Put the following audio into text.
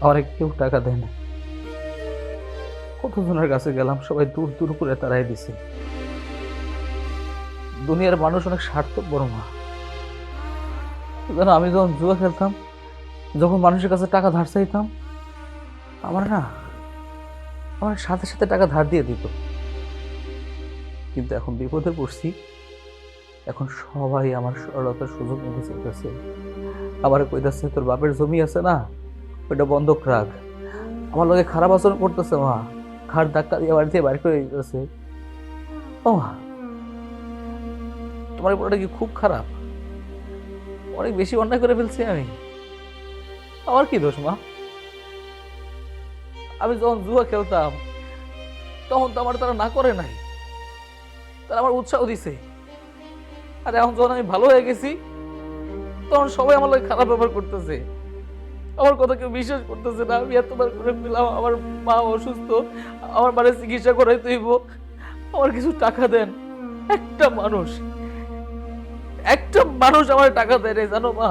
আমার কেউ টাকা দেয় না। কতজনের কাছে গেলাম, সবাই দূর দূর করে তাড়াই দিছে। দুনিয়ার মানুষ অনেক স্বার্থপর মা। জানো, আমি যখন জুয়া খেলতাম, যখন মানুষের কাছে টাকা ধার চাইতাম, আমার না আমার সাথে সাথে টাকা ধার দিয়ে দিত। কিন্তু এখন বিপদে পড়ছি, এখন সবাই আমার সরলতার সুযোগ নিতে চাইতেছে। আবার কইতাছে তোর বাপের জমি আছে না, ওইটা বন্ধক রাখ। আমার লগে খারাপ আচরণ করতেছে মা, ঘাড় ধাক্কা দিয়ে বাড়ি থেকে বাইর করে দিতেছে। ও মা, তোমার পড়াটা কি খুব খারাপ? অনেক বেশি অন্যায় করে ফেলছি আমি? আমার কি দোষ মা? আমি যখন জুয়া খেলতাম, তখন তো আমার তারা না করে নাই, তারা আমার উৎসাহ দিছে। আর এখন যখন আমি ভালো হয়ে গেছি, তখন সবাই আমার লগে খারাপ ব্যবহার করতেছে। আমার কথা কেউ বিশ্বাস করতেছে না। আমি এতবার করে পেলাম, আমার মা অসুস্থ, আমার বাড়ি চিকিৎসা করাই তৈব, আমার কিছু টাকা দেন। একটা মানুষ একটা মানুষ আমার টাকা দেয় রে, জানো মা?